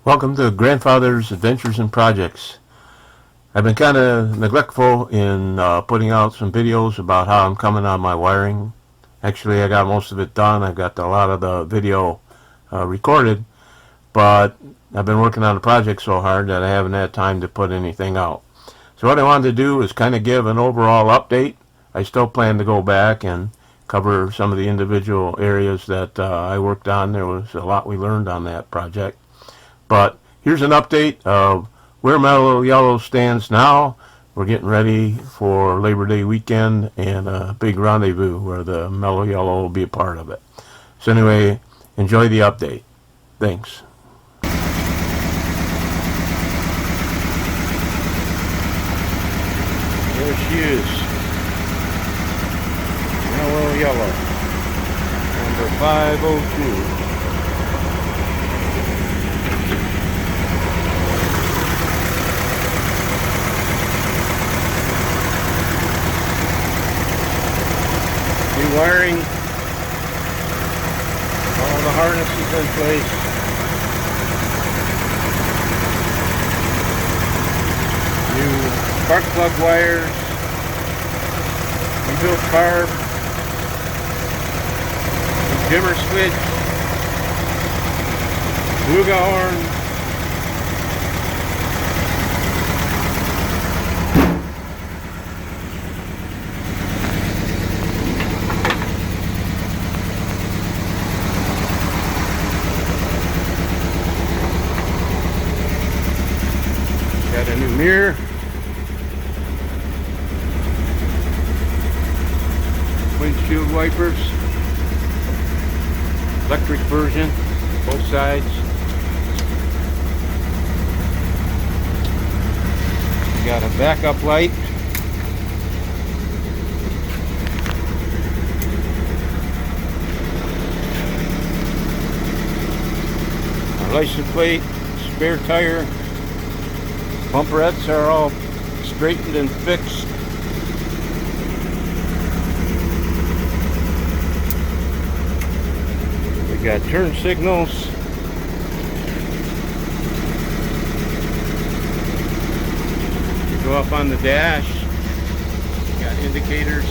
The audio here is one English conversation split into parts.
Welcome to Grandfather's Adventures and Projects. I've been kind of neglectful in putting out some videos about how I'm coming on my wiring. Actually, I got most of it done. I've got a lot of the video recorded, but I've been working on the project so hard that I haven't had time to put anything out. So what I wanted to do is kind of give an overall update. I still plan to go back and cover some of the individual areas that I worked on. There was a lot we learned on that project. But here's an update of where Mellow Yellow stands now. We're getting ready for Labor Day weekend and a big rendezvous where the Mellow Yellow will be a part of it. So anyway, enjoy the update. Thanks. There she is. Mellow Yellow. Number 502. Wiring, all the harnesses in place. New spark plug wires, rebuilt carb, dimmer switch, Luga horn. Got a new mirror, windshield wipers, electric version, both sides. We got a backup light, a license plate, spare tire. Bumperettes are all straightened and fixed. We got turn signals. You go up on the dash. We got indicators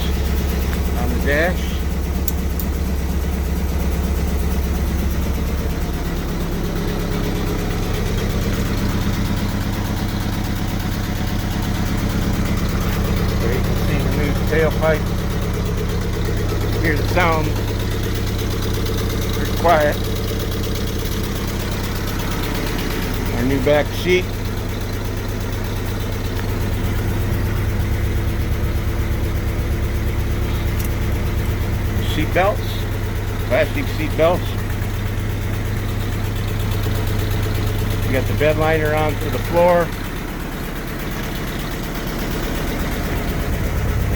on the dash. Tailpipe. Hear the sound. Pretty quiet. Our new back seat. Seat belts. Plastic seat belts. We got the bed liner on for the floor.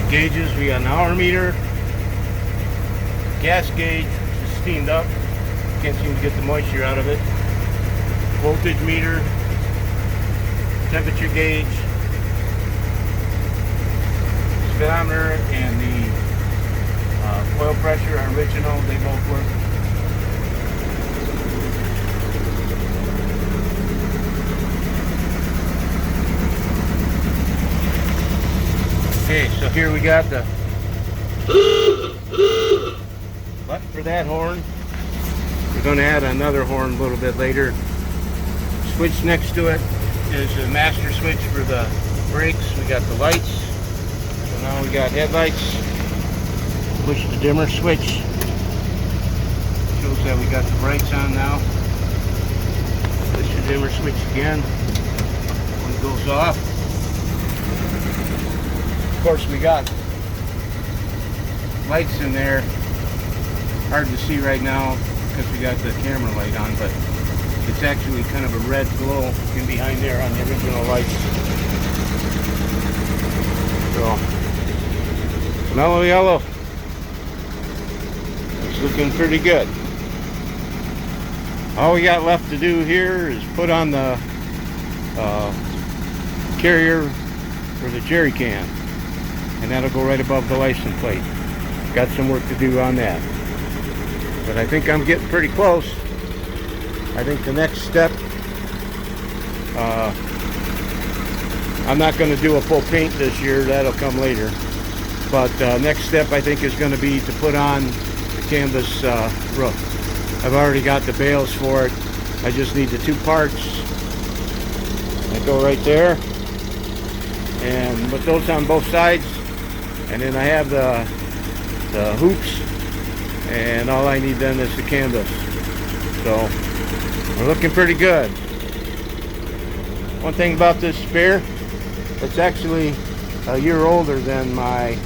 Gauges, we got an hour meter, gas gauge, which is steamed up, can't seem to get the moisture out of it, voltage meter, temperature gauge, speedometer, and the oil pressure are original, they both work. Okay, so here we got the button for that horn. We're going to add another horn a little bit later. Switch next to it is a master switch for the brakes. We got the lights. So now we got headlights. Push the dimmer switch. Shows that we got the brights on now. Push the dimmer switch again when it goes off. Of course, we got lights in there. Hard to see right now because we got the camera light on, but it's actually kind of a red glow in behind there on the original lights. So, Mellow Yellow. It's looking pretty good. All we got left to do here is put on the carrier for the jerry can. And that'll go right above the license plate. Got some work to do on that. But I think I'm getting pretty close. I think the next step I'm not going to do a full paint this year. That'll come later. But next step I think is going to be to put on the canvas roof. I've already got the bales for it. I just need the two parts. I go right there and put those on both sides, and then I have the hoops, and all I need then is the canvas. So we're looking pretty good. One thing about this spare, it's actually a year older than my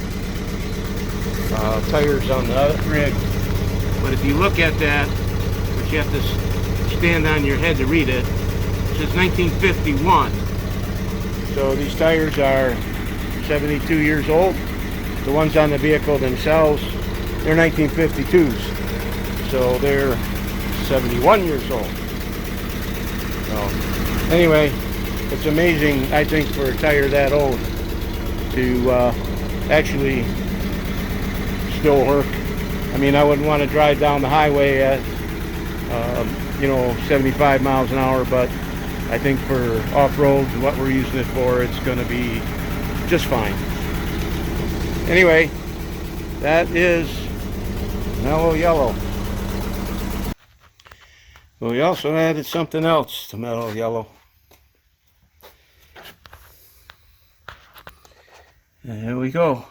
tires on the other rig. But if you look at that, which you have to stand on your head to read it, it says 1951. So these tires are 72 years old. The ones on the vehicle themselves, they're 1952s. So they're 71 years old. So anyway, it's amazing, I think, for a tire that old to actually still work. I mean, I wouldn't want to drive down the highway at 75 miles an hour, but I think for off-road, what we're using it for, it's going to be just fine. Anyway, that is Mellow Yellow. Well, we also added something else to Mellow Yellow. And here we go.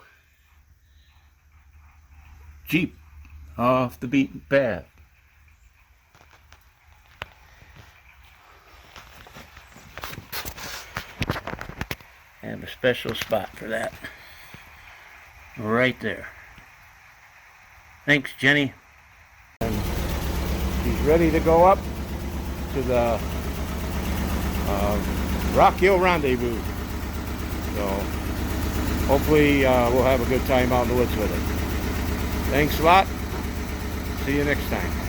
Jeep off the beaten path. I have a special spot for that. Right there. Thanks, Jenny. And she's ready to go up to the Rock Hill Rendezvous. So hopefully we'll have a good time out in the woods with it. Thanks a lot. See you next time.